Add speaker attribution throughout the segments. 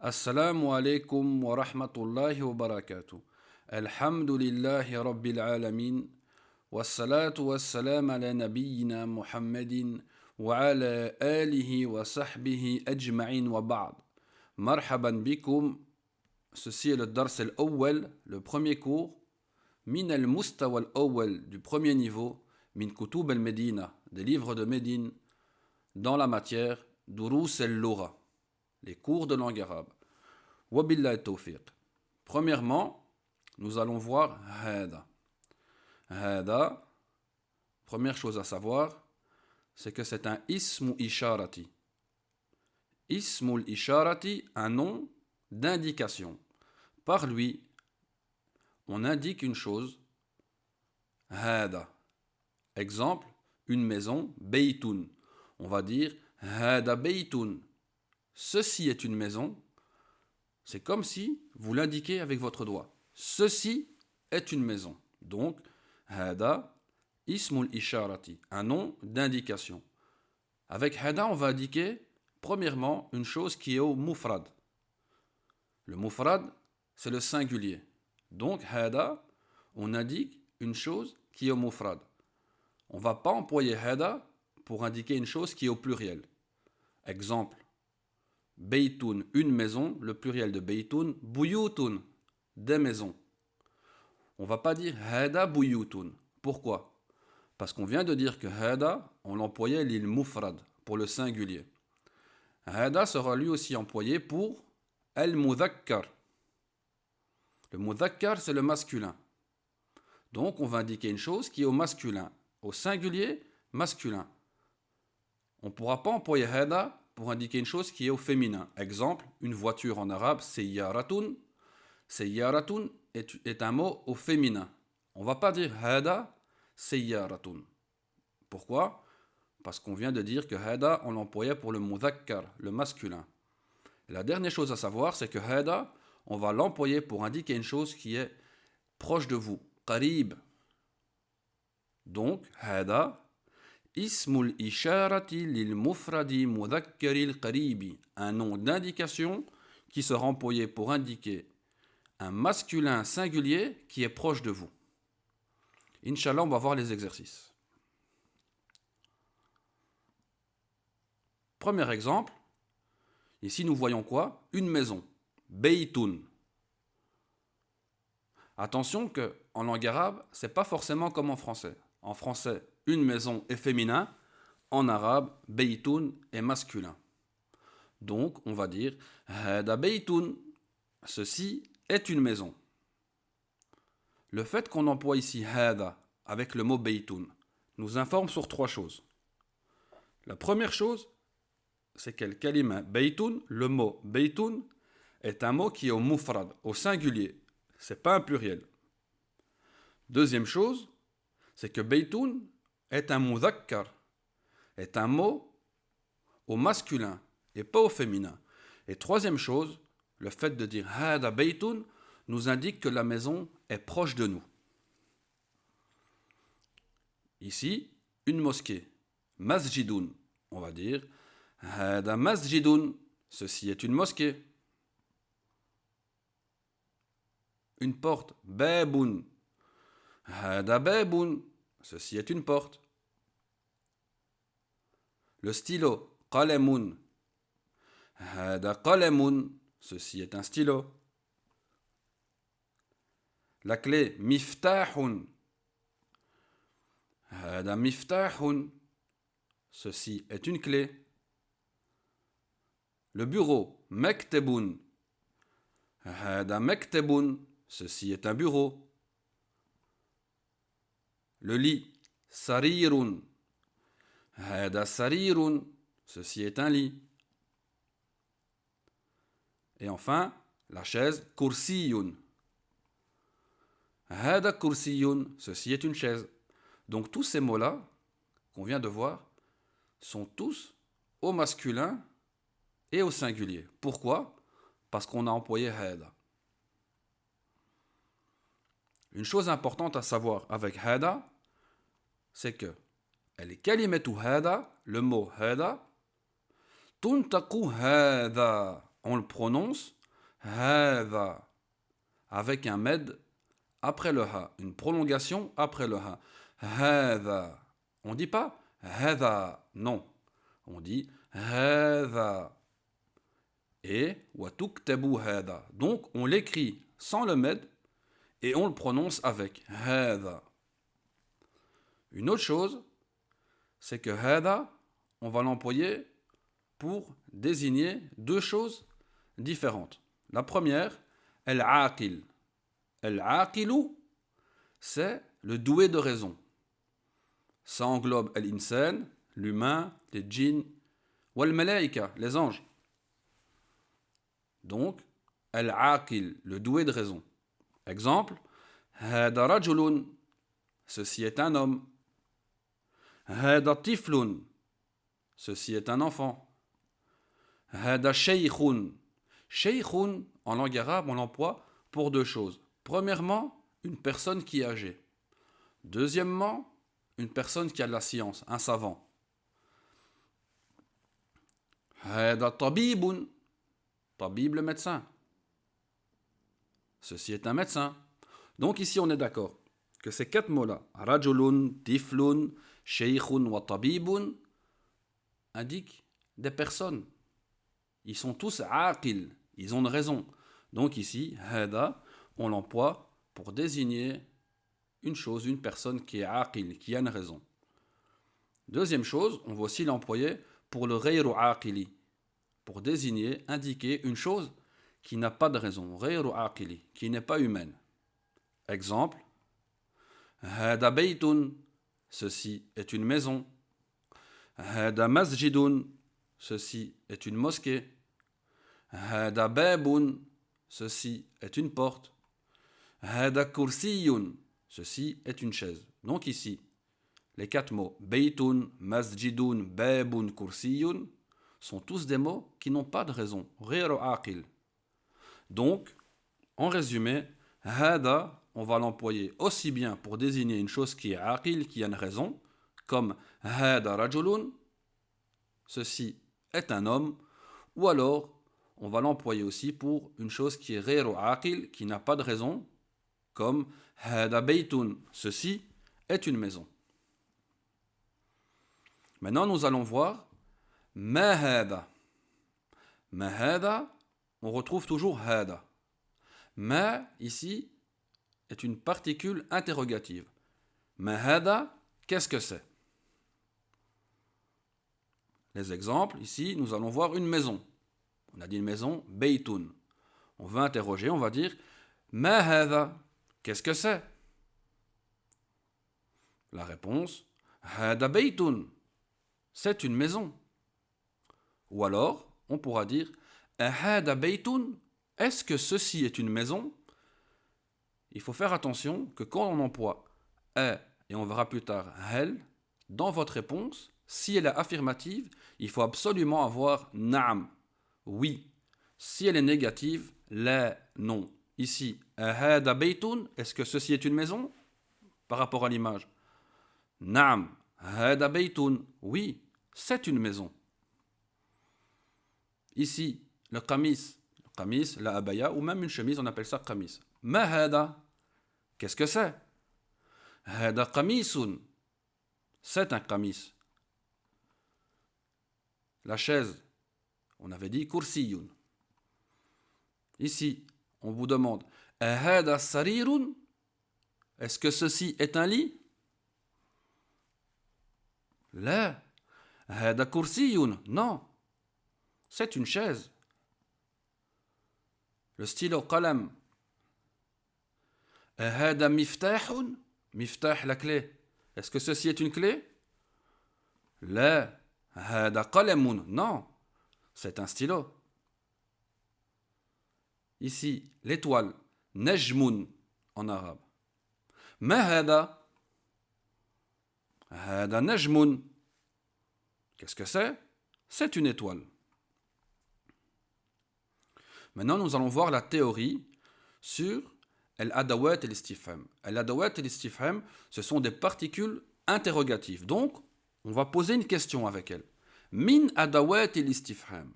Speaker 1: Assalamu alaikum wa rahmatullahi wa barakatuh. Alhamdulillahi rabbil alamin. Wassalatu wassalam ala nabiyyina Muhammadin wa ala alihi wa sahbihi ajma'in wa ba'd. Marhaban bikum. Ceci est le dars al-awwal, le premier cours. Min al-mustawa al-awwal, du premier niveau. Min kutub al-Medina, des livres de Médine, dans la matière Durus al-Lugha, les cours de langue arabe. Wabillahi tawfiq. Premièrement, nous allons voir hada. Hada, première chose à savoir, c'est que c'est un ismu isharati. Ismul isharati, un nom d'indication. Par lui, on indique une chose. Hada. Exemple, une maison, beytun. On va dire hada beytun. Ceci est une maison. C'est comme si vous l'indiquez avec votre doigt. Ceci est une maison. Donc, hada ismul isharati, un nom d'indication. Avec hada, on va indiquer premièrement une chose qui est au mufrad. Le mufrad, c'est le singulier. Donc, hada, on indique une chose qui est au mufrad. On ne va pas employer hada pour indiquer une chose qui est au pluriel. Exemple, Beytun, une maison, le pluriel de Beytun, Buyutun, des maisons. On ne va pas dire Hada Buyutun. Pourquoi? Parce qu'on vient de dire que Hada, on l'employait l'il mufrad, pour le singulier. Hada sera lui aussi employé pour Al-Mudhakkar. Le Mudhakkar, c'est le masculin. Donc, on va indiquer une chose qui est au masculin, au singulier masculin. On ne pourra pas employer Hada pour indiquer une chose qui est au féminin. Exemple, une voiture en arabe, Seyyaratun. Seyyaratun est un mot au féminin. On ne va pas dire Hada Seyyaratun. Pourquoi? Parce qu'on vient de dire que Hada, on l'employait pour le mudhakkar, le masculin. Et la dernière chose à savoir, c'est que Hada, on va l'employer pour indiquer une chose qui est proche de vous, qarib. Donc, Hada, Ismul isharati lil mufradi mudhakkaril qaribi, un nom d'indication qui sera employé pour indiquer un masculin singulier qui est proche de vous. Inch'Allah, on va voir les exercices. Premier exemple, ici nous voyons quoi? Une maison, beytun. Attention que en langue arabe, c'est pas forcément comme en français. En français, une maison est féminin. En arabe, beytun est masculin. Donc, on va dire hada beytun. Ceci est une maison. Le fait qu'on emploie ici hada avec le mot beytun nous informe sur trois choses. La première chose, c'est que le kalima beytun, le mot beytun, est un mot qui est au mufrad, au singulier. C'est pas un pluriel. Deuxième chose, c'est que beytun est un mudhakkar, est un mot au masculin et pas au féminin. Et troisième chose, le fait de dire hada beytun nous indique que la maison est proche de nous. Ici, une mosquée, masjidun, on va dire hada masjidun, ceci est une mosquée. Une porte, babun, hada babun, ceci est une porte. Le stylo, qalamun, hada qalamun, ceci est un stylo. La clé, miftahun, hada miftahun, ceci est une clé. Le bureau, maktabun, hada maktabun, ceci est un bureau. Le lit, sarirun, hada sarirun, ceci est un lit. Et enfin, la chaise, kursiyun, hada kursiyun, ceci est une chaise. Donc tous ces mots-là qu'on vient de voir sont tous au masculin et au singulier. Pourquoi? Parce qu'on a employé hada. Une chose importante à savoir avec hada, c'est que elle est kalimatu hada, le mot hada, tuntaqu hada. on le prononce هذا avec un med après le ha, une prolongation après le ha. هذا. On ne dit pas هذا, non. On dit هذا. Et وتكتب هذا. Donc on l'écrit sans le med et on le prononce avec هذا. Une autre chose, c'est que هذا, on va l'employer pour désigner deux choses différentes. La première, al-aqil. Al-aqilu, c'est le doué de raison. Ça englobe al-insan, l'humain, les djinns, wal-malaïka, les anges. Donc, al-aqil, le doué de raison. Exemple, hada rajulun, ceci est un homme. Hada tiflun, ceci est un enfant. Hada shaykhun. Shaykhun, en langue arabe, on l'emploie pour deux choses. Premièrement, une personne qui est âgée. Deuxièmement, une personne qui a de la science, un savant. Hada tabibun. Tabib, le médecin. Ceci est un médecin. Donc ici, on est d'accord que ces quatre mots-là, rajulun, tiflun, shaykhun wa tabibun, indiquent des personnes. Ils sont tous aqil, ils ont une raison. Donc ici, hada, on l'emploie pour désigner une chose, une personne qui est aqil, qui a une raison. Deuxième chose, on va aussi l'employer pour le ghayru aqili, pour désigner, indiquer une chose qui n'a pas de raison, ghayru aqili, qui n'est pas humaine. Exemple, hada baytun, ceci est une maison. Hada masjidun, ceci est une mosquée. Hada babun, ceci est une porte. Hada kursiyun, ceci est une chaise. Donc ici, les quatre mots baytun, masjidun, babun, kursiyun sont tous des mots qui n'ont pas de raison. Ghayru aqil. Donc, en résumé, hada, on va l'employer aussi bien pour désigner une chose qui est aqil, qui a une raison, comme hada rajulun, ceci est un homme, ou alors on va l'employer aussi pour une chose qui est ghayru aqil, qui n'a pas de raison, comme hada baytun, ceci est une maison. Maintenant, nous allons voir ma hada. Ma hada, on retrouve toujours hada. Ma, ici, est une particule interrogative. Ma hada, qu'est-ce que c'est? Les exemples, ici, nous allons voir une maison. On a dit une maison, baytun. On va interroger, on va dire ma hada, qu'est-ce que c'est? La réponse, hada baytun, c'est une maison. Ou alors, on pourra dire hada baytun, est-ce que ceci est une maison? Il faut faire attention que quand on emploie et on verra plus tard hel, dans votre réponse, si elle est affirmative, il faut absolument avoir na'am, oui. Si elle est négative, la, non. Ici, hada baytun, est-ce que ceci est une maison? Par rapport à l'image. Na'am, hada baytun, oui, c'est une maison. Ici, le qamis, la abaya, ou même une chemise, on appelle ça qamis. Ma hada, qu'est-ce que c'est? Hada qamisun, c'est un qamis. La chaise, on avait dit kursiyun. Ici, on vous demande hada sarirun, est-ce que ceci est un lit? La, hada kursiyun, non, c'est une chaise. Le stylo qalam. Hada miftahun, miftah la clé. Est-ce que ceci est une clé? La, hada qalamun, non, c'est un stylo. Ici, l'étoile, najmun en arabe. Ma hada? Hada najmun. Qu'est-ce que c'est? C'est une étoile. Maintenant, nous allons voir la théorie sur al-adawat et l'istifham. Al-adawat et l'istifham, ce sont des particules interrogatives. Donc, on va poser une question avec elles. Min adawat et l'istifham.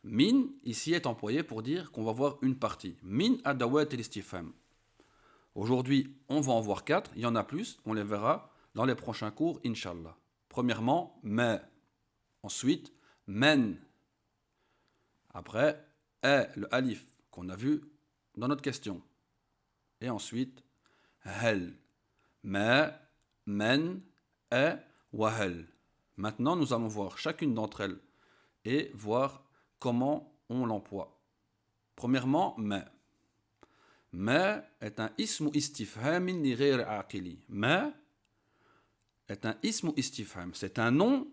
Speaker 1: Min, ici, est employé pour dire qu'on va voir une partie. Min adawat al-istifham. Aujourd'hui, on va en voir 4. Il y en a plus. On les verra dans les prochains cours, Inch'Allah. Premièrement, ma. Ensuite, men. Après, le alif, qu'on a vu dans notre question. Et ensuite, hel. Ma, men, wahel. Maintenant, nous allons voir chacune d'entre elles et voir comment on l'emploie. Premièrement, ma. Ma est un ismu istifhamin li ghayr aqili. Ma est un ismu istifham. C'est un nom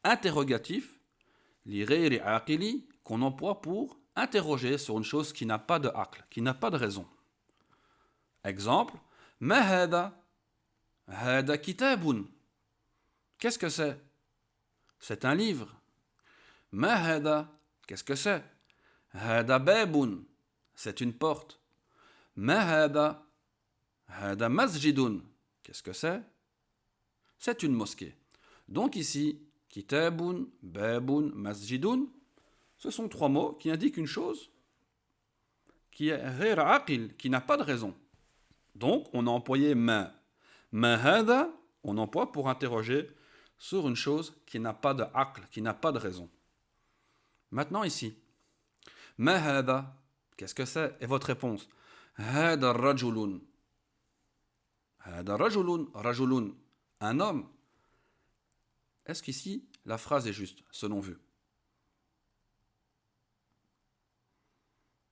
Speaker 1: interrogatif li ghayr aqili qu'on emploie pour interroger sur une chose qui n'a pas de aql, qui n'a pas de raison. Exemple, ma hada. Hada kitabun. Qu'est-ce que c'est? C'est un livre. Ma hada. Qu'est-ce que c'est? Hada babun. C'est une porte. Ma hada. Hada masjidun. Qu'est-ce que c'est? C'est une mosquée. Donc ici, kitabun, babun, masjidun, ce sont 3 mots qui indiquent une chose qui est ghayr aqil, qui n'a pas de raison. Donc on a employé ma. Ma hada, on emploie pour interroger sur une chose qui n'a pas de aql, qui n'a pas de raison. Maintenant ici, ma hada, qu'est-ce que c'est? Et votre réponse? Hada rajulun. Hada rajulun, rajulun, un homme. Est-ce qu'ici, la phrase est juste, selon vous?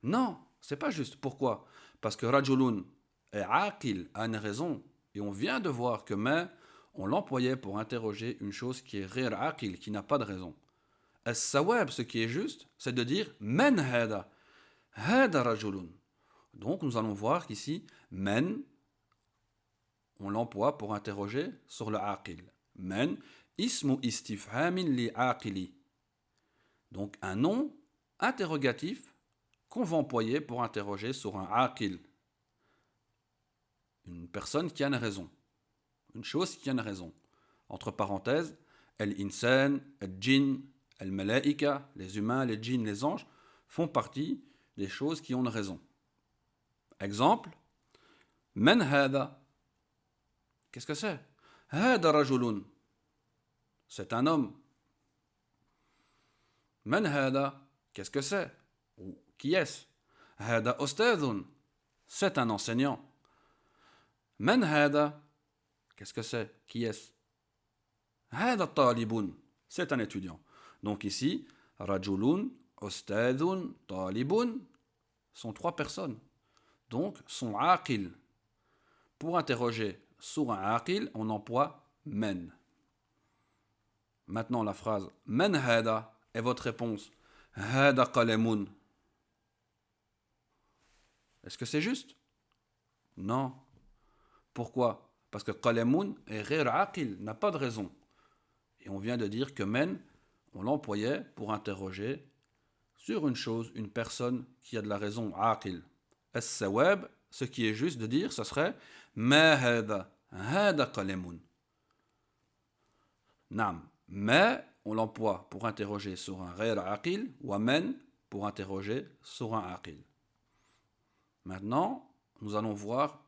Speaker 1: Non, c'est pas juste. Pourquoi? Parce que rajulun est aqil, a une raison. Et on vient de voir que ma, on l'employait pour interroger une chose qui est ghayr aqil, qui n'a pas de raison. As-sawab, ce qui est juste, c'est de dire men hada. Hada rajulun. Donc nous allons voir qu'ici, men, on l'emploie pour interroger sur le aqil. Men, ismu istifhamin li aqili. Donc un nom interrogatif qu'on va employer pour interroger sur un aqil. Une personne qui a une raison. Une chose qui a une raison. Entre parenthèses, al-insan, al-jinn, al-malaika, les humains, les djinns, les anges, font partie des choses qui ont une raison. Exemple, man hada. Qu'est-ce que c'est? Hada rajulun. C'est un homme. Man hada. Qu'est-ce que c'est? Ou qui est-ce? Hada ustadun. C'est un enseignant. Man hada. Qu'est-ce que c'est? Qui est-ce? Hada talibun. C'est un étudiant. Donc ici, rajulun, ustadun, talibun sont 3 personnes. Donc, sont aqil. Pour interroger sur un aqil, on emploie men. Maintenant, la phrase men hada est votre réponse. Hada qalamun. Est-ce que c'est juste? Non. Pourquoi? Parce que qalamun est ghayr aqil, n'a pas de raison. Et on vient de dire que men, on l'employait pour interroger sur une chose, une personne qui a de la raison aqil. As-sawab, ce qui est juste de dire, ce serait ma hada, hada qalamun. Nam, ma, on l'emploie pour interroger sur un ghayr aqil, wa men pour interroger sur un aqil. Maintenant, nous allons voir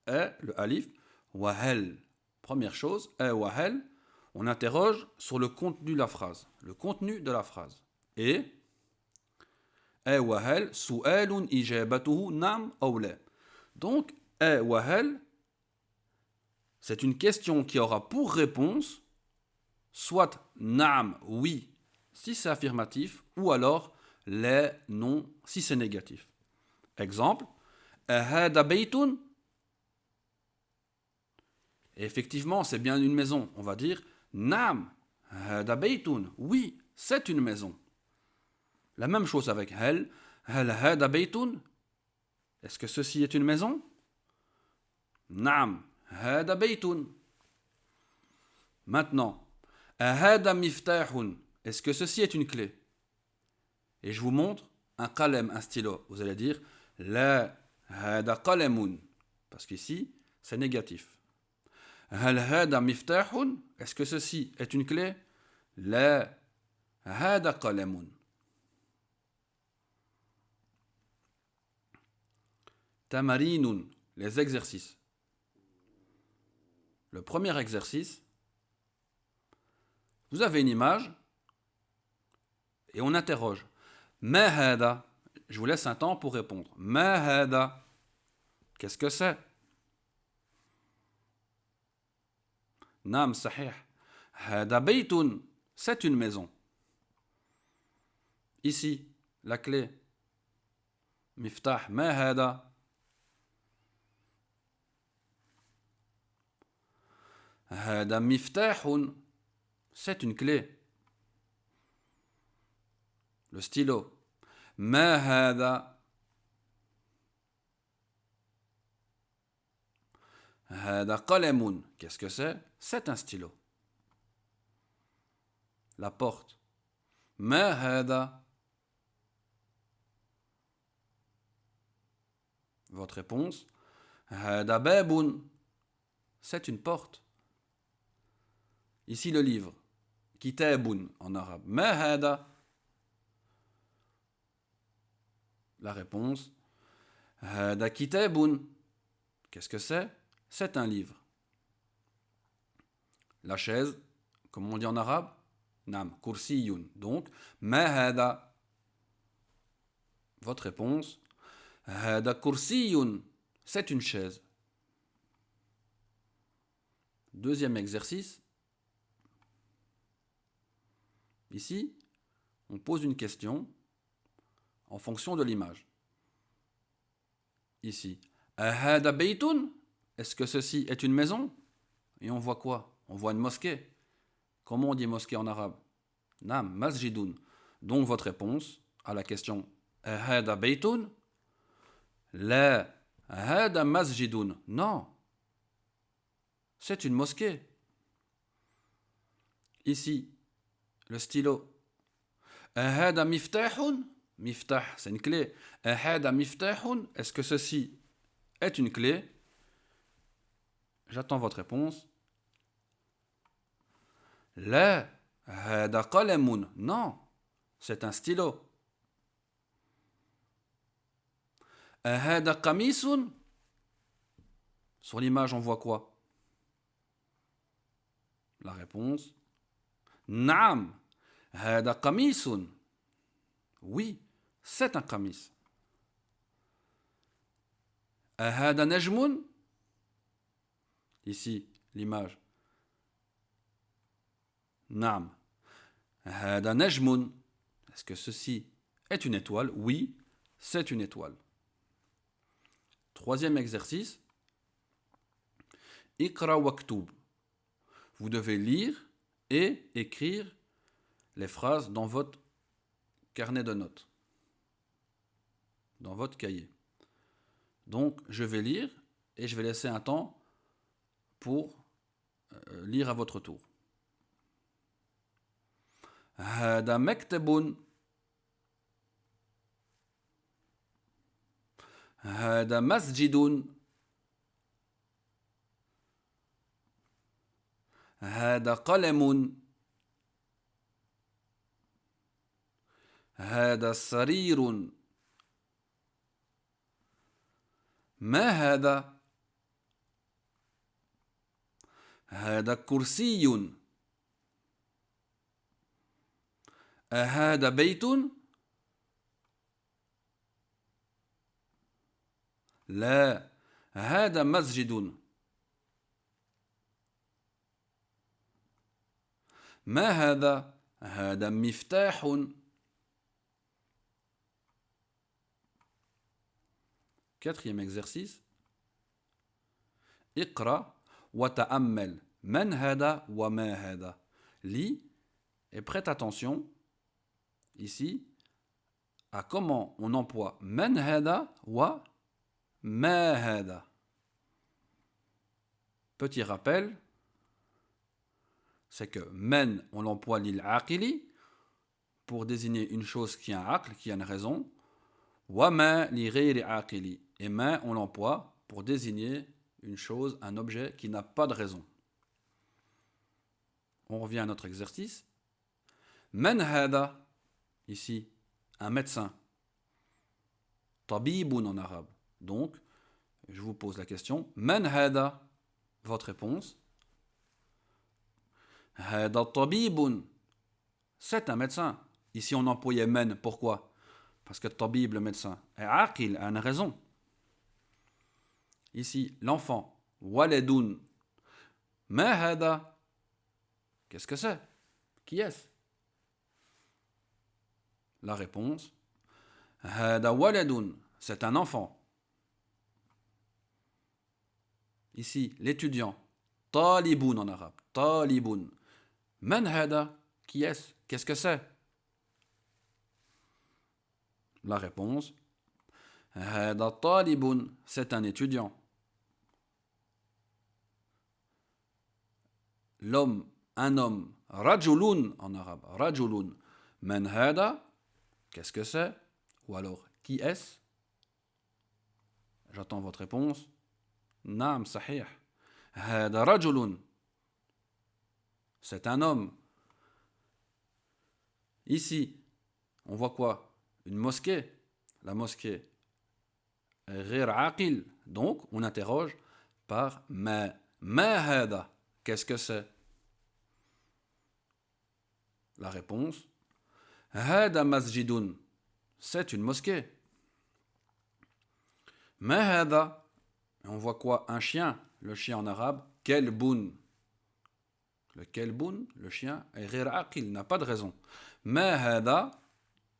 Speaker 1: le alif, wa hel. Première chose, wa hel, on interroge sur le contenu de la phrase. Le contenu de la phrase. Et wa hel, su'alun ijabatuhu nam aw la. Donc, wa hel, c'est une question qui aura pour réponse soit naam, oui, si c'est affirmatif, ou alors la, non, si c'est négatif. Exemple, hada baytun. Effectivement, c'est bien une maison. On va dire naam, hada baytun. Oui, c'est une maison. La même chose avec hal hada baytun. Est-ce que ceci est une maison? Naam, hada baytun. Maintenant, hada miftahun. Est-ce que ceci est une clé? Et je vous montre un qalem, un stylo. Vous allez dire la hada qalamun. Parce qu'ici, c'est négatif. Hal hada miftahun. Est-ce que ceci est une clé? La hada qalamun. Tamarinun, les exercices. Le premier exercice, vous avez une image et on interroge. Ma hada, je vous laisse un temps pour répondre. Ma hada, qu'est-ce que c'est? Nam sahih. Hada baytun, c'est une maison. Ici, la clé. Miftah, ma hada. Hada miftahun, c'est une clé. Le stylo. Ma hada. Hada qalamun, qu'est-ce que c'est? C'est un stylo. La porte. Ma hada. Votre réponse. Hada babun, c'est une porte. Ici le livre. Kitabun en arabe. Ma hada. La réponse. Hada kitabun. Qu'est-ce que c'est? C'est un livre. La chaise, comme on dit en arabe, nam, kursiyun. Donc, ma hada. Votre réponse. Hada kursiyun. C'est une chaise. Deuxième exercice. Ici, on pose une question en fonction de l'image. Ici, ahada baytun, est-ce que ceci est une maison? Et on voit quoi? On voit une mosquée. Comment on dit mosquée en arabe? Nam, masjidun. Donc votre réponse à la question ahada baytun? La, ahada masjidun. Non, c'est une mosquée. Ici, le stylo. Ahada miftahun? Miftah, c'est une clé. Ahada miftahun? Est-ce que ceci est une clé? J'attends votre réponse. La, hada qalamun. Non, c'est un stylo. Ahada qamisun? Sur l'image, on voit quoi? La réponse. Naam, hada qamisun. Oui, c'est un qamis. Ahada najmun? Ici, l'image. Naam. Hada najmun. Est-ce que ceci est une étoile? Oui, c'est une étoile. Troisième exercice. Iqra waktub. Vous devez lire et écrire les phrases dans votre carnet de notes, dans votre cahier. Donc, je vais lire et je vais laisser un temps pour lire à votre tour. Hada maktabun. Hada masjidun. هذا قلم. هذا سرير. ما هذا؟ هذا كرسي. أهذا بيت؟ لا، هذا مسجد. ما هذا؟ هذا مفتاح. Quatrième exercice. اقرأ وتأمل من هذا وما هذا. Lis et prête attention ici à comment on emploie من هذا و ما هذا. Petit rappel, c'est que men, on l'emploie lil aqili pour désigner une chose qui a un aql, qui a une raison. Wa ma li ghayri aqili. Et ma, on l'emploie pour désigner une chose, un objet qui n'a pas de raison. On revient à notre exercice. Man hada, ici, un médecin. Tabibun en arabe. Donc, Je vous pose la question. Man hada? Votre réponse. Hada tabibun. C'est un médecin. Ici, on employait men. Pourquoi? Parce que tabib, le médecin, est aqil, a une raison. Ici, l'enfant. Waladun. Ma hada? Qu'est-ce que c'est? Qui est-ce? La réponse. Hada waladun. C'est un enfant. Ici, l'étudiant. Talibun en arabe. Talibun. Man hada? Qui est-ce? Qu'est-ce que c'est? La réponse. Hada talibun. C'est un étudiant. L'homme, un homme. Rajulun en arabe. Rajulun. Man hada? Qu'est-ce que c'est? Ou alors, qui est-ce? J'attends votre réponse. Naam, sahih. Hada rajulun. C'est un homme. Ici, on voit quoi? Une mosquée. La mosquée est ghir aqil. Donc, on interroge par ma. Ma hada. Qu'est-ce que c'est? La réponse. Hada masjidun. C'est une mosquée. Ma hada. On voit quoi? Un chien. Le chien en arabe. Kelbun. Le kelbun, le chien, est ghir aqil, n'a pas de raison. Ma hada,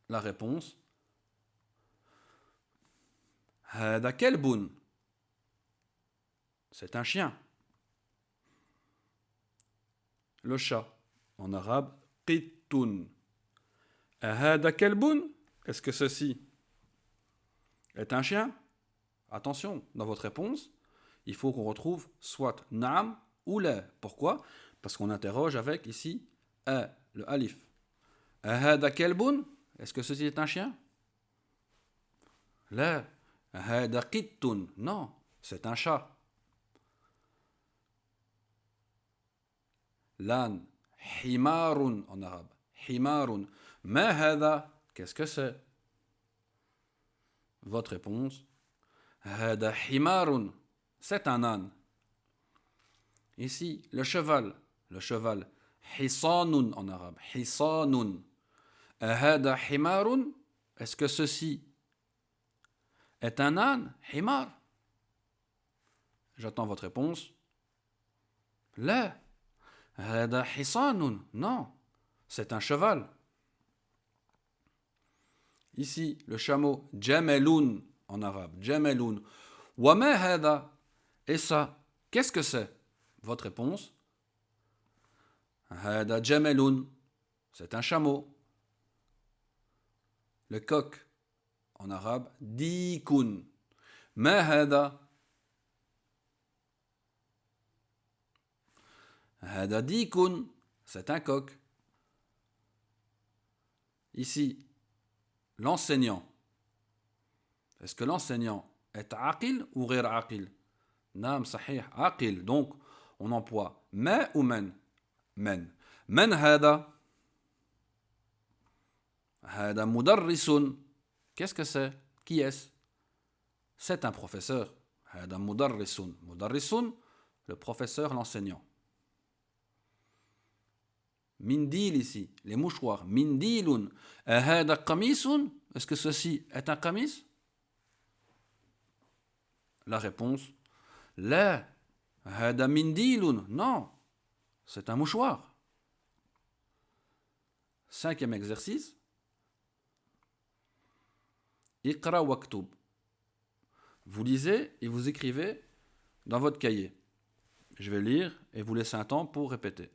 Speaker 1: la réponse. Hada kelbun. C'est un chien. Le chat, en arabe, qittun. Hada kelbun. Est-ce que ceci est un chien? Attention, dans votre réponse, il faut qu'on retrouve soit naam ou la. Pourquoi? Parce qu'on interroge avec ici le alif. Hada kelbun? Est-ce que ceci est un chien? La. Hada qittun. Non, c'est un chat. Lan. Himarun en arabe. Himarun. Ma hada? Qu'est-ce que c'est? Votre réponse. Hada himarun. C'est un âne. Ici, le cheval. Le cheval. Hisanun en arabe. Hisanun. Hada himarun. Est-ce que ceci est un âne? Himar. J'attends votre réponse. La. Hada hisanun. Non, c'est un cheval. Ici, le chameau. Jamalun en arabe. Jamalun. Wa ma hada? Et ça, qu'est-ce que c'est? Votre réponse. Hada jamalun. C'est un chameau. Le coq, en arabe, dikun. Ma hada? Hada dikun. C'est un coq. Ici, l'enseignant. Est-ce que l'enseignant est aqil ou ghir aqil? Naam, sahih, aqil. Donc, on emploie ma ou men. Men. Men hada? Hada mudarrisun. Qu'est-ce que c'est? Qui est-ce? C'est un professeur. Hada mudarrisun. Mudarrisun, le professeur, l'enseignant. Mindil ici, les mouchoirs. Mindilun. Hada qamisun. Est-ce que ceci est un qamis? La réponse. La. Hada mindilun. Non, c'est un mouchoir. 5e exercice. Iqra waktub. Vous lisez et vous écrivez dans votre cahier. Je vais lire et vous laisser un temps pour répéter.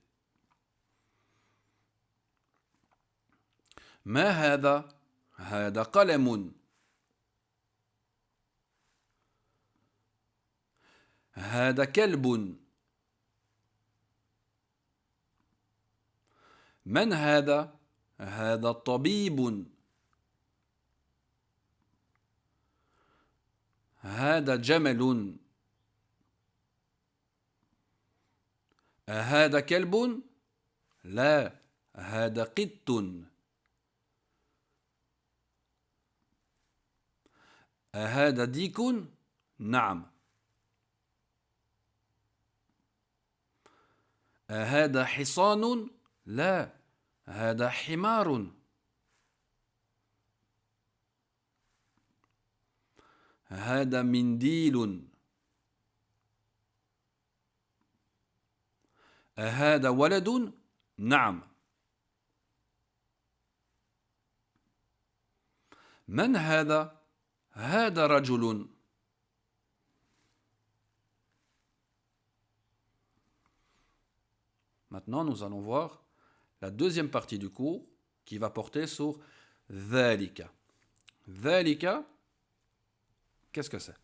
Speaker 1: Ma hada? Hada qalamun. هذا كلب. من هذا؟ هذا طبيب. هذا جمل. أهذا كلب؟ لا، هذا قط. أهذا ديك؟ نعم، هذا حصان؟ لا، هذا حمار. هذا منديل. هذا ولد؟ نعم. من هذا؟ هذا رجل. Maintenant, nous allons voir la deuxième partie du cours qui va porter sur dhalika. Dhalika, qu'est-ce que c'est?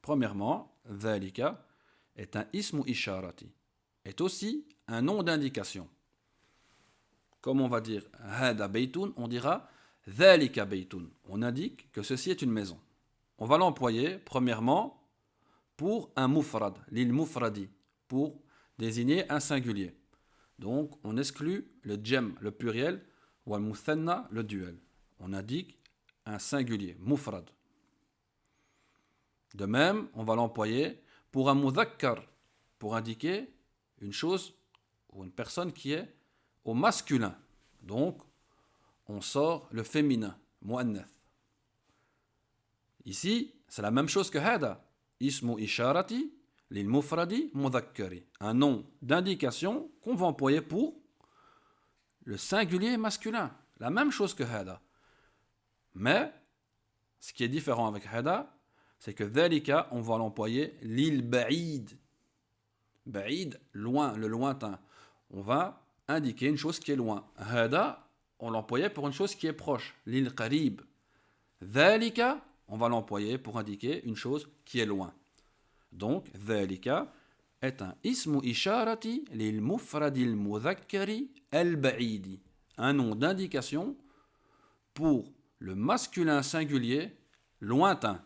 Speaker 1: Premièrement, dhalika est un ismu isharati, est aussi un nom d'indication. Comme on va dire hada baytun, on dira dhalika baytun. On indique que ceci est une maison. On va l'employer premièrement pour un mufrad, lil mufradi, pour désigner un singulier. Donc, on exclut le jem, le pluriel, ou al muthanna, le duel. On indique un singulier, mufrad. De même, on va l'employer pour un mudhakkar, pour indiquer une chose ou une personne qui est au masculin. Donc, on sort le féminin, mu'annath. Ici, c'est la même chose que hada. Ismu isharati lil mufradi mudhakkari. Un nom d'indication qu'on va employer pour le singulier masculin. La même chose que hada. Mais, ce qui est différent avec hada, c'est que dhalika, on va l'employer lil ba'id. Ba'id, loin, le lointain. On va indiquer une chose qui est loin. Hada, on l'employait pour une chose qui est proche. Lil qarib. Dhalika, on va l'employer pour indiquer une chose qui est loin. Donc, dhalika est un ismu isharati lil mufradil mudhakkari al ba'idi. Un nom d'indication pour le masculin singulier lointain.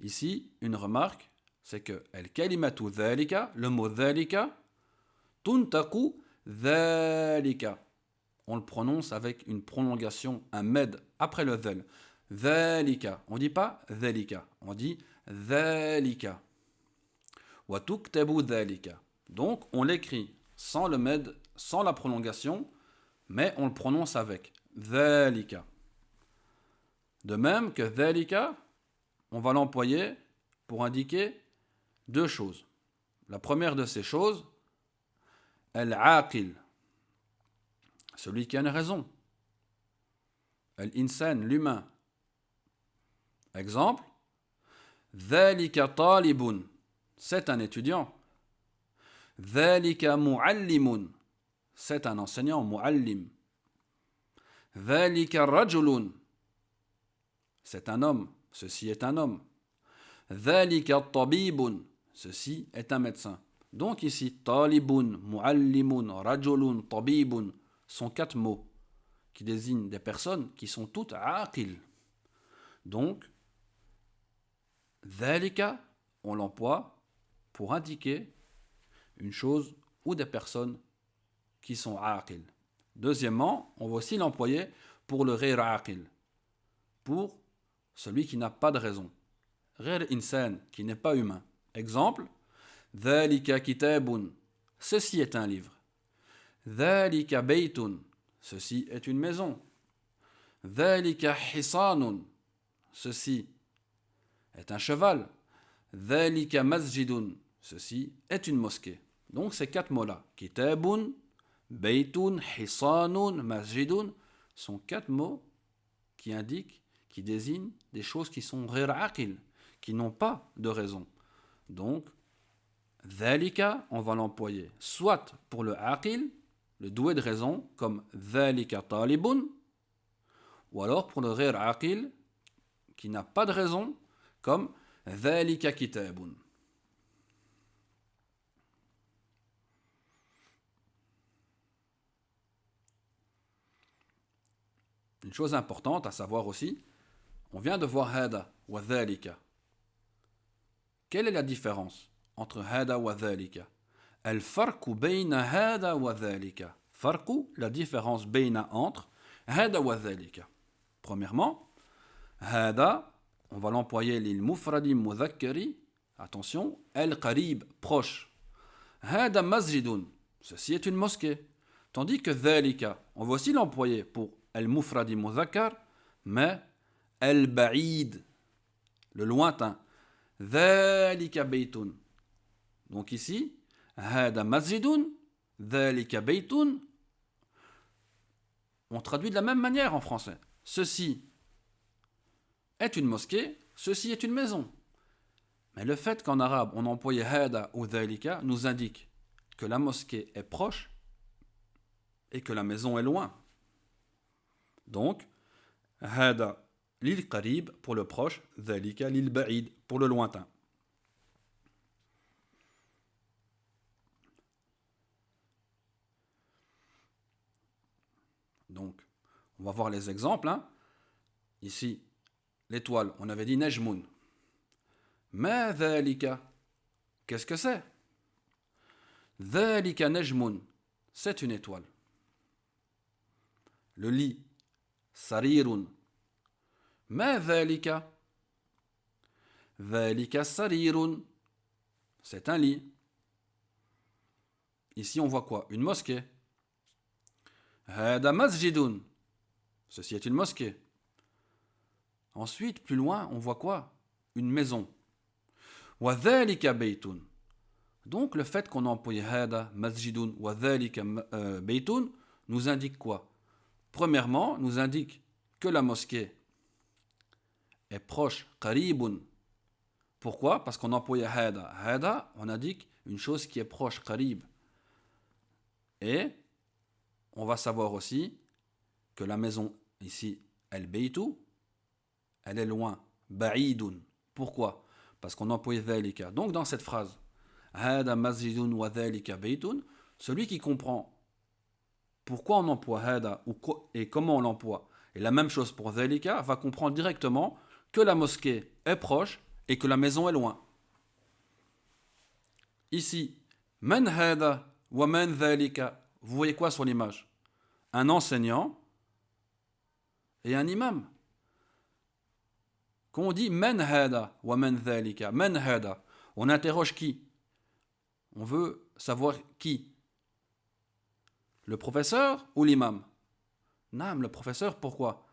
Speaker 1: Ici, une remarque, c'est que al-kalimatu dhalika, le mot dhalika, tuntaku dhalika. On le prononce avec une prolongation, un med après le dhal. Dhalika. On ne dit pas dhalika, on dit dhalika. Wa tuktabu dhalika. Donc, on l'écrit sans le med, sans la prolongation, mais on le prononce avec dhalika. De même que dhalika, on va l'employer pour indiquer deux choses. La première de ces choses, al-aqil, celui qui a une raison. Al-insan, l'humain. Exemple, dhalika talibun, c'est un étudiant. Dhalika muallimun, c'est un enseignant, muallim. Dhalika rajulun, c'est un homme. Ceci est un homme. Dhalika tabibun. Ceci est un médecin. Donc ici, talibun, muallimun, rajulun, tabibun sont quatre mots qui désignent des personnes qui sont toutes aqil. Donc, dhalika, on l'emploie pour indiquer une chose ou des personnes qui sont aqil. Deuxièmement, on va aussi l'employer pour le ghayr aqil, pour celui qui n'a pas de raison. Ghayr insan, qui n'est pas humain. Exemple, dhalika kitabun, ceci est un livre. Dhalika baytun, ceci est une maison. Dhalika hisanun, ceci est un cheval. Dhalika masjidun, ceci est une mosquée. Donc ces quatre mots-là, kitabun, baytun, hisanun, masjidun, sont quatre mots qui indiquent, qui désignent des choses qui sont ghayr aqil, qui n'ont pas de raison. Donc, dhalika, on va l'employer soit pour le aqil, le doué de raison, comme dhalika talibun, ou alors pour le ghayr aqil, qui n'a pas de raison, comme dhalika kitabun. Une chose importante à savoir aussi, on vient de voir hada wa dhalika. Quelle est la différence entre hada wa dhalika? Al-farqu bayna hada wa dhalika. Farqu, la différence bayna entre hada wa dhalika. Premièrement, hada, on va l'employer lil mufradi mudhakkari attention, al-qarib, proche. Hada masjidun, ceci est une mosquée. Tandis que dhalika, on va aussi l'employer pour al-mufradi mudhakkar, mais al-ba'id, le lointain. Dhalika baytun. Donc ici, hada masjidun, dhalika baytun, on traduit de la même manière en français. Ceci est une mosquée, ceci est une maison. Mais le fait qu'en arabe on emploie hada ou dhalika nous indique que la mosquée est proche et que la maison est loin. Donc, hada lil qarib pour le proche, dhalika lil ba'id pour le lointain. Donc, on va voir les exemples. Ici, l'étoile, on avait dit najmun. Ma dhalika, qu'est-ce que c'est? Dhalika najmun, c'est une étoile. Le lit, sarirun. Ma dhalika, dhalika sarirun, c'est un lit. Ici, on voit quoi? Une mosquée. Hada masjidun, ceci est une mosquée. Ensuite, plus loin, on voit quoi? Une maison. Wa dhalika baytun. Donc, le fait qu'on emploie hada masjidun wa dhalika baytun nous indique quoi? Premièrement, nous indique que la mosquée est proche, qaribun. Pourquoi? Parce qu'on emploie hada. Hada, on indique une chose qui est proche, qarib. Et on va savoir aussi que la maison, ici, al-baytu, elle est loin, ba'idun. Pourquoi? Parce qu'on emploie dhalika. Donc, dans cette phrase, hada masjidun wa dhalika baytun, celui qui comprend pourquoi on emploie hada et comment on l'emploie, et la même chose pour dhalika, va comprendre directement que la mosquée est proche et que la maison est loin. Ici, man hada wa man dhalika, vous voyez quoi sur l'image? Un enseignant et un imam. Quand on dit man hada wa man dhalika, man hada, on interroge qui? On veut savoir qui? Le professeur ou l'imam? Naam, le professeur, pourquoi?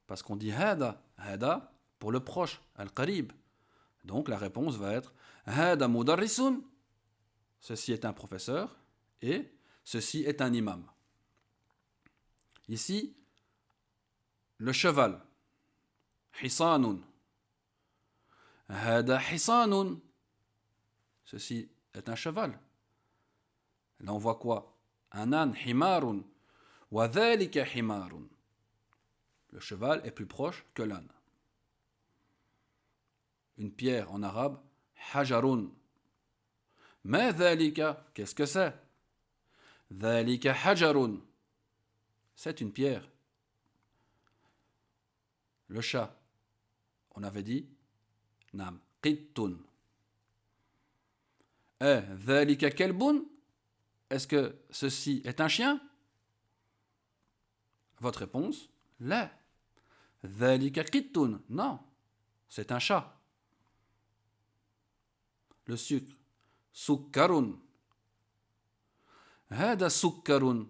Speaker 1: Parce qu'on dit hada, hada pour le proche, al-qarib. Donc la réponse va être hada mudarrisun, ceci est un professeur, et ceci est un imam. Ici, le cheval, hisanun. Hada hisanun, ceci est un cheval. Là on voit quoi? Un âne, himarun. Wa dhalika himarun. Le cheval est plus proche que l'âne. Une pierre en arabe, hajarun. Ma dhalika, qu'est-ce que c'est? Dhalika hajarun. C'est une pierre. Le chat, on avait dit, nam, qittun. Dhalika kelbun. Est-ce que ceci est un chien? Votre réponse, la. Dhalika qittun. Non, c'est un chat. Le sucre, sukkarun. Hada sukkarun.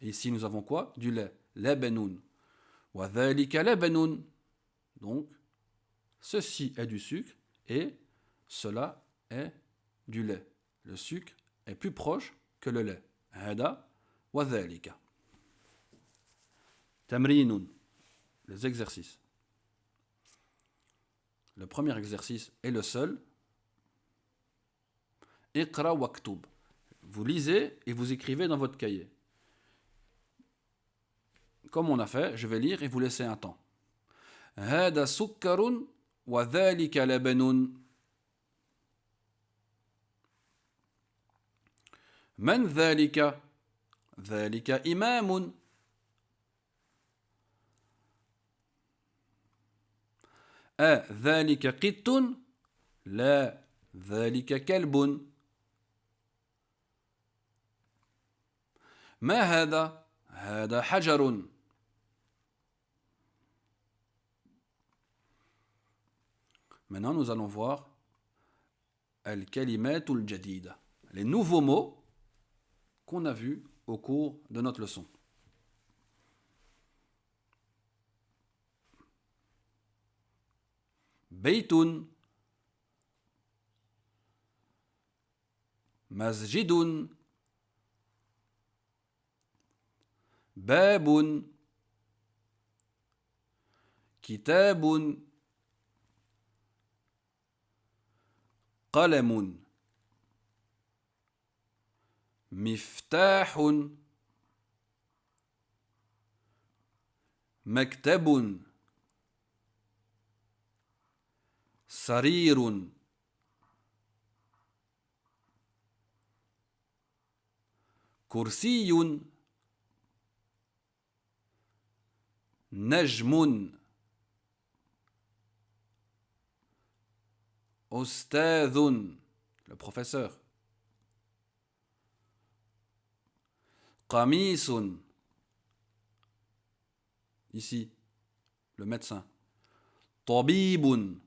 Speaker 1: Et ici, nous avons quoi? Du lait. Labanun. Wa dhalika labanun. Donc, ceci est du sucre et cela est du lait. Le sucre est plus proche que le lait. Hada wa dhalika. Tamrinun. Les exercices. Le premier exercice est le seul. Iqra waktub. Vous lisez et vous écrivez dans votre cahier. Comme on a fait, je vais lire et vous laisser un temps. Hada sukkarun wa dhalika labanun. Man dhalika? Dhalika imamun. ذلك قط؟ لا ذلك كلب. ما هذا؟ هذا حجر. Maintenant, nous allons voir al-kalimatul jadida, les nouveaux mots qu'on a vus au cours de notre leçon. Baytun, masjidun, babun, kitabun, قلم مفتاح مكتب سرير كرسي نجم أستاذ, le professeur. قميص, ici, le médecin. طبيب,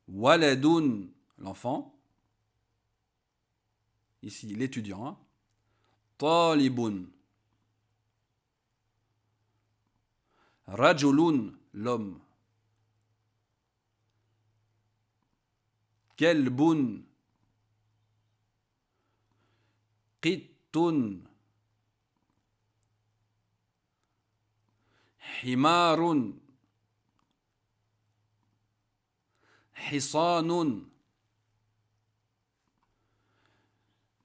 Speaker 1: ولد, l'enfant. Ici, l'étudiant. طالب, رجل, l'homme. كلب, قط, حمار, حصان,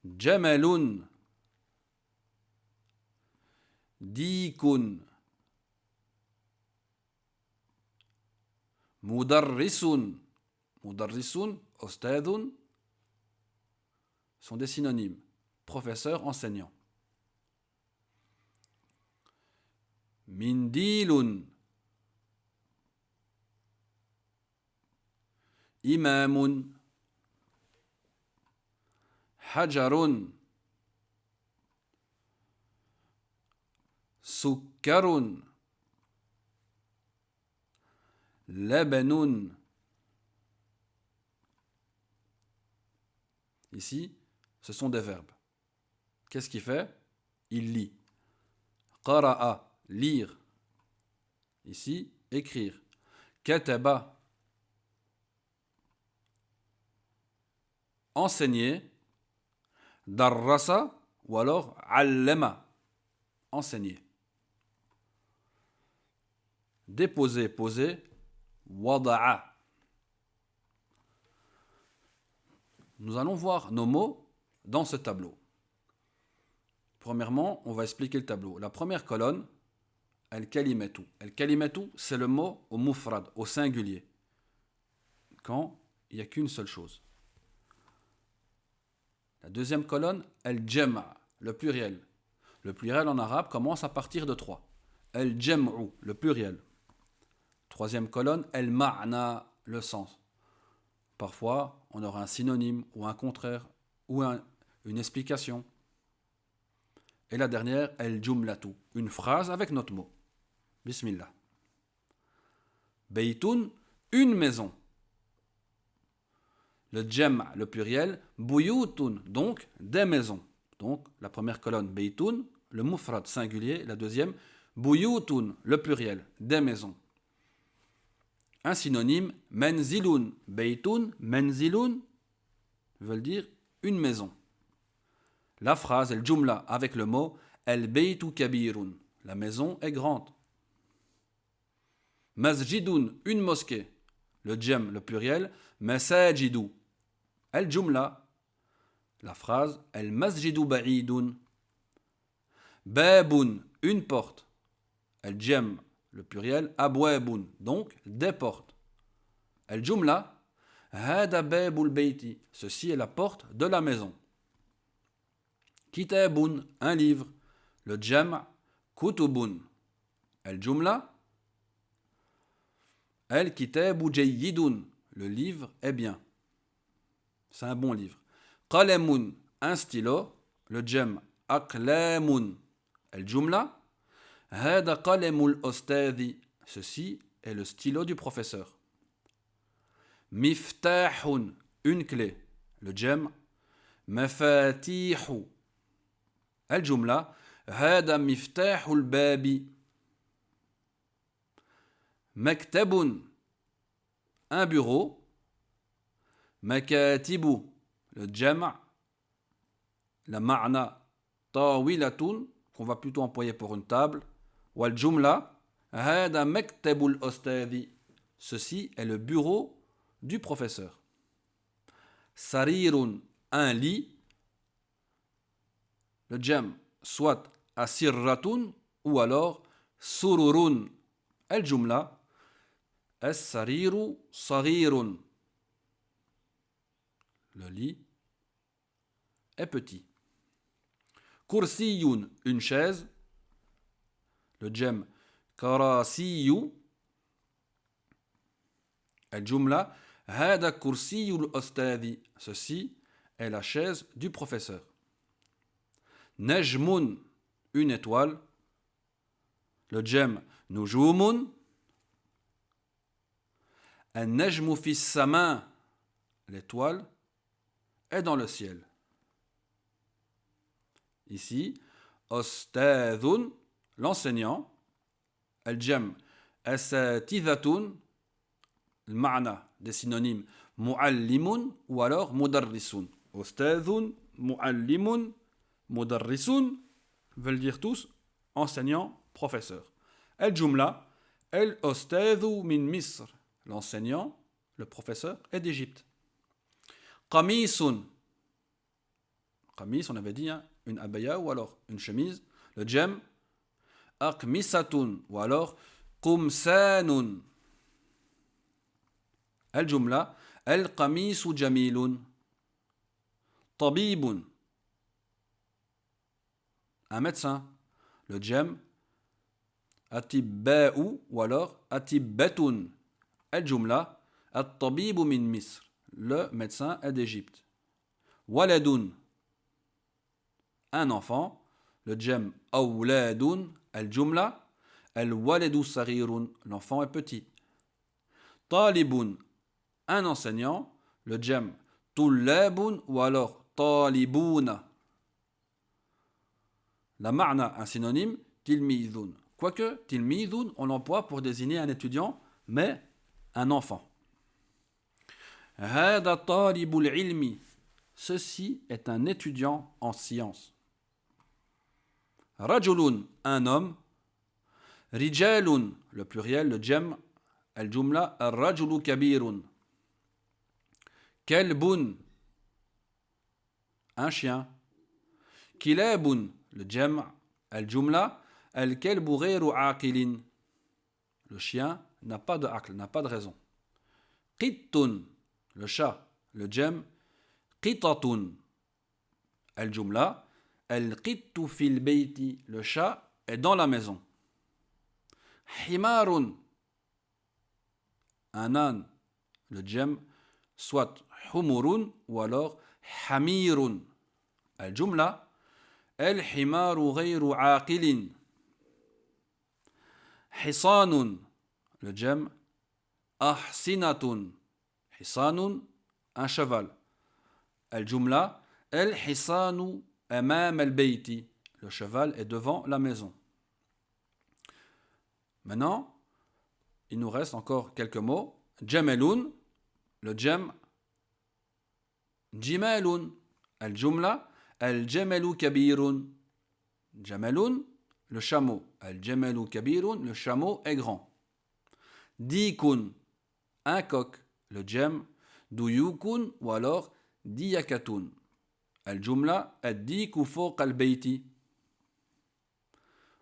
Speaker 1: جمل, ديك, مدرس, مدرس, أستاذ sont des synonymes. Professeur, enseignant. Mindilun, imamun, hajarun, sukkarun, labanun. Ici, ce sont des verbes. Qu'est-ce qu'il fait? Il lit. Qara'a, lire. Ici, écrire. Kataba, enseigner. Darrasa, ou alors allama, enseigner. Déposer, poser. Wada'a. Nous allons voir nos mots dans ce tableau. Premièrement, on va expliquer le tableau. La première colonne, al-kalimatu. Al-kalimatu, c'est le mot au mufrad, au singulier, quand il n'y a qu'une seule chose. La deuxième colonne, al-jam'a, le pluriel. Le pluriel en arabe commence à partir de 3. Al-jam'u, le pluriel. Troisième colonne, al-ma'na, le sens. Parfois, on aura un synonyme ou un contraire ou une explication. Et la dernière, al-jumlatu, une phrase avec notre mot. Bismillah. Baytun, une maison. Le jam', le pluriel, buyutun, donc des maisons. Donc la première colonne, baytun, le mufrad singulier. La deuxième, buyutun, le pluriel, des maisons. Un synonyme, menzilun, baytun, menzilun, veulent dire une maison. La phrase, el jumla, avec le mot, el baytu kabirun, la maison est grande. Masjidun, une mosquée. Le jam, le pluriel, masajidu. El jumla, la phrase, el masjidu ba'idun. Babun, une porte. El jam, le pluriel, abwabun, donc des portes. El jumla, hada babul bayti, ceci est la porte de la maison. Kitabun, un livre. Le jam', kutubun. El jumla, el kitabu jayyidun, le livre est bien. C'est un bon livre. Qalamun, un stylo. Le jam', aqlamun. El jumla, hada qalamul ostadhi, ceci est le stylo du professeur. Miftahun, une clé. Le jam' mafatihu. الجملة هذا مفتاح الباب. مكتب, un bureau. مكاتب, le jam', la ma'na طاولة, qu'on va plutôt employer pour une table. والجملة هذا مكتب الأستاذ. Ceci est le bureau du professeur. Sarirun, un lit. Le jam' soit asirratun ou alors sururun. الجملة السرير صغير. Le lit est petit. Kursiyun, une chaise. Le jam' karasiyu. الجملة هذا كرسي الأستاذ. Ceci est la chaise du professeur. Najmun, une étoile. Le jam' nujumun. النجم في السماء. L'étoile est dans le ciel. Ici, أستاذ, l'enseignant. الجمع أساتذة. Le ma'na des synonymes mu'allimun ou alors mudarrisun. أستاذ, mu'allimun, mudarrisun veulent dire tous enseignant, professeur. الجملة الأستاذ من مصر. L'enseignant, le professeur est d'Égypte. Qamisun. Qamis, on avait dit une abaya ou alors une chemise. Le jam' aqmisatun ou alors qumsanun. الجملة القميص جميل. طبيب, un médecin. Le jam' atibba'u ou alors atibbatun. الجملة الطبيب من مصر. Le médecin est d'Égypte. Waladun, un enfant. Le jam' awladun. الجملة الولد صغير. L'enfant est petit. Talibun, un enseignant. Le jam' tullabun ou alors talibuna. La ma'na, un synonyme, tilmidun. Quoique, tilmidun, on l'emploie pour désigner un étudiant, mais un enfant. هذا طالب العلم. Ceci est un étudiant en sciences. رجل, un homme. رجال, le pluriel, le jam', الجملة الرجل كبير. كلب, un chien. كلاب, le jam', الجملة الكلب غير عاقل. Le chien n'a pas de aql, n'a pas de raison. قط, le chat. Le jam' قطة. الجملة القط في البيت. Le chat est dans la maison. حمار, un âne. Le jam' soit حمر ou alors حمير. الجملة الحمار غير عاقل. حصان, le jam' أحصنة. حصان, un cheval. الجملة الحصان أمام البيت. Le cheval est devant la maison. Maintenant, il nous reste encore quelques mots. Jamalun, le jam' jimalun. الجملة الجمل كبير. Jamalun, le chameau. الجمل كبير, le chameau est grand. Dikun, un coq. Le jam' duyukun ou alors diyakatun. الجملة الديك فوق البيت.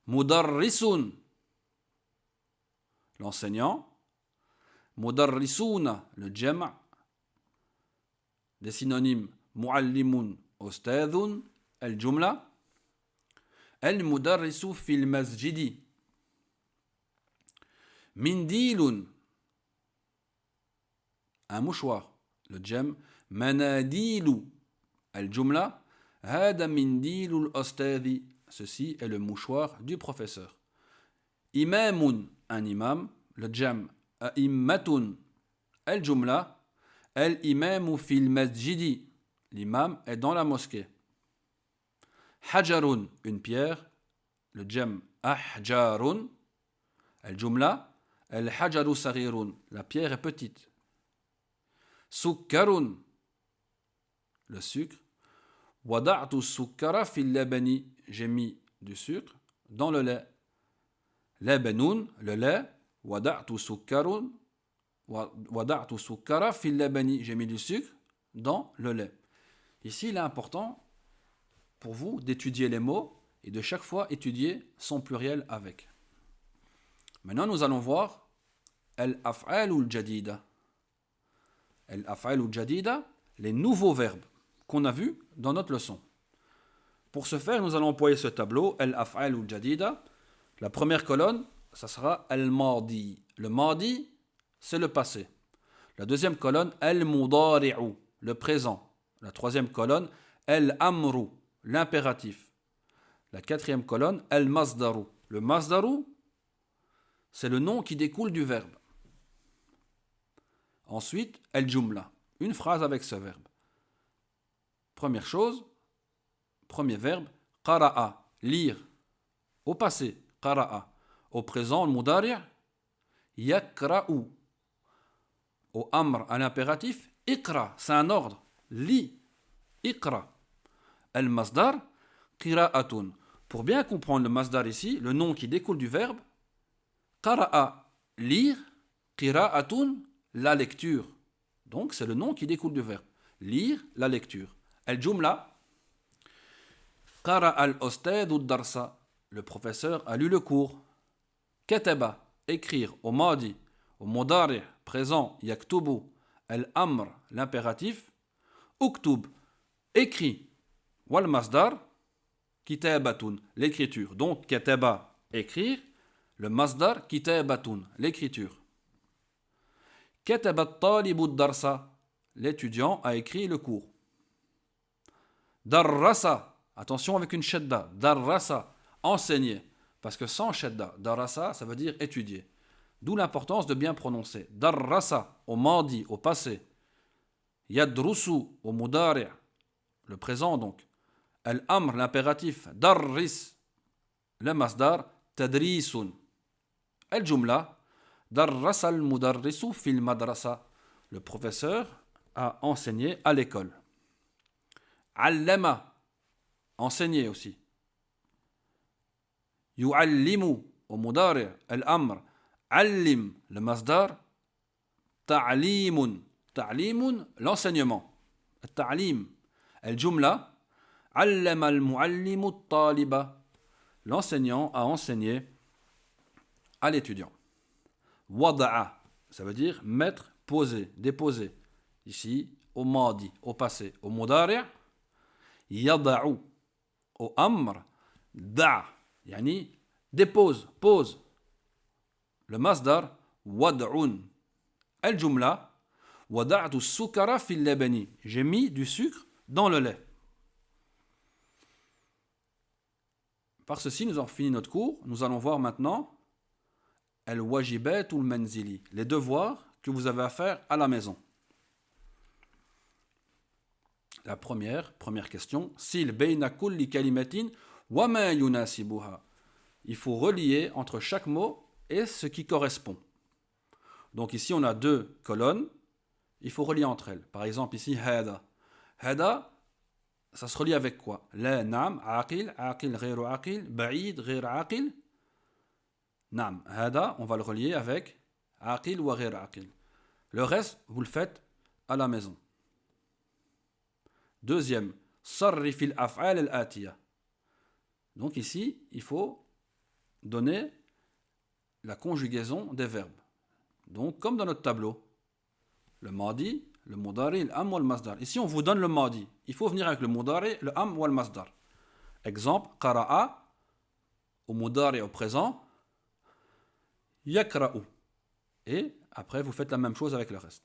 Speaker 1: مدرس, l'enseignant. مدرسون, le jam', des synonymes معلم أستاذ. الجملة المدرس في المسجد. منديل, un mouchoir. Le jam' مناديل. الجملة هذا منديل الأستاذ. Ceci est le mouchoir du professeur. Imamun, un imam. le jam. A'immatun. Al-jumla. Al-imamu fil masjidi. L'imam est dans la mosquée. Hajarun, une pierre. Le jam. Ahjarun. Al-jumla. Al-hajaru saghirun. La pierre est petite. Sukkarun. Le sucre. Wada'tu sukkara fil labani. J'ai mis du sucre dans le lait. Labanun, le lait. Wada'tu sukkarun. Wada'tu sukkara fil labani. J'ai mis du sucre dans le lait. Ici, il est important pour vous d'étudier les mots et de chaque fois étudier son pluriel avec. Maintenant, nous allons voir al-af'al al-jadida. Al-af'al al-jadida, les nouveaux verbes qu'on a vus dans notre leçon. Pour ce faire, nous allons employer ce tableau, al-af'al al-jadida. La première colonne, ça sera al-madi. Le madi, c'est le passé. La deuxième colonne, al-mudari'u, le présent. La troisième colonne, al-amru, l'impératif. La quatrième colonne, al-masdaru. Le masdaru, c'est le nom qui découle du verbe. Ensuite, al-jumla, une phrase avec ce verbe. Première chose, premier verbe, qara'a, lire. Au passé, qara'a. Au présent, le mudari', yakra'u. Au amr, à l'impératif, iqra, c'est un ordre. Lis, iqra. Al-masdar, qira'atun. Pour bien comprendre le masdar ici, le nom qui découle du verbe, qara'a, lire, qira'atun, la lecture. Donc c'est le nom qui découle du verbe. Lire, la lecture. Al-jumla, qara'a al-ustad ad-darsa. Le professeur a lu le cours. Kataba, écrire. Au madi, au mudari', présent, yaktubu. Al-amr, l'impératif. Uktub, écrit. Wal masdar, kitabatun, l'écriture. Donc, kataba, écrire. Le masdar, kitabatun, l'écriture. Kataba at-talibu ad-darsa, l'étudiant a écrit le cours. Darrasa, attention avec une shadda. Darrasa, enseigner. Parce que sans shadda, darrasa, ça veut dire étudier. D'où l'importance de bien prononcer. Darrasa, au madi, au passé. Yadrusu, au mudari', le présent donc. Al-amr, l'impératif. Darris, le masdar. Tadrisun. Al-jumla. Darrasa al-mudarrisu fil madrasa. Le professeur a enseigné à l'école. Allama, enseigner aussi. Yu'allimu, au mudari', al-amr. Allim, le masdar. Ta'limun. Ta'limun, l'enseignement. Ta'lim. Al-jumla. Allama al-muallimu at-taliba. L'enseignant a enseigné à l'étudiant. Wada'a, ça veut dire mettre, poser, déposer. Ici, au madi, au passé. Au mudari', yada'u. Au amr, da'. Yani, dépose, pose. Le masdar, wad'un. Al-jumla, wada'tu sukara fil labani. J'ai mis du sucre dans le lait. Par ceci, nous avons fini notre cours. Nous allons voir maintenant al-wajibat ou al-manzili, les devoirs que vous avez à faire à la maison. La première question, sil bayna kulli kalimatin wa ma yunasibuha. Il faut relier entre chaque mot et ce qui correspond. Donc ici, on a deux colonnes. Il faut relier entre elles. Par exemple, ici, hada. Hada, ça se relie avec quoi? La, nam, aqil, aqil, ghayru aqil, ba'id, ghayr aqil. Nam, hada, on va le relier avec aqil ou ghayr aqil. Le reste, vous le faites à la maison. Deuxième, sarri fil af'al al-atiya. Donc ici, il faut donner la conjugaison des verbes. Donc, comme dans notre tableau, le madi, le mudari, l'am ou le masdar. Ici, on vous donne le madi. Il faut venir avec le mudari, le am ou le masdar. Exemple, qara'a, au mudari au présent, yakra'u. Et après, vous faites la même chose avec le reste.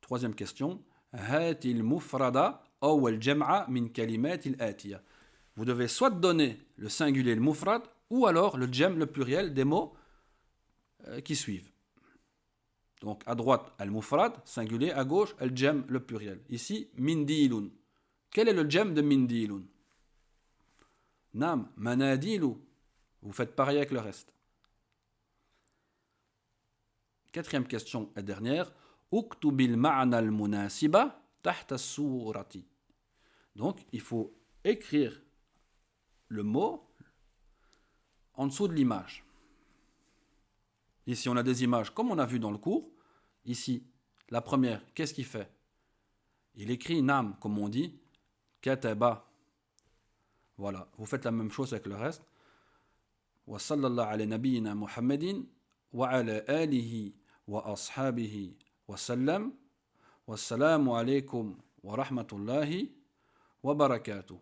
Speaker 1: Troisième question, hatil mufrada ou al jam'a min kalimat al-atiya. Vous devez soit donner le singulier, le mufrad, ou alors le jam, le pluriel des mots qui suivent. Donc à droite, al-mufrad, singulier, à gauche, al-jam, le pluriel. Ici, mindilun. Quel est le jam de mindilun? Nam, manadilu. Vous faites pareil avec le reste. Quatrième question et dernière. Uktubil ma'na al-munasiba tahta surati. Donc, il faut écrire le mot en dessous de l'image. Ici, on a des images comme on a vu dans le cours. Ici, la première, qu'est-ce qu'il fait? Il écrit nam, comme on dit, kataba. Voilà, vous faites la même chose avec le reste. Wa sallallahu ala nabiyyina Muhammadin wa ala alihi wa ashabihi wa sallam. Wassalamu alaikum wa rahmatullahi wa barakatuh.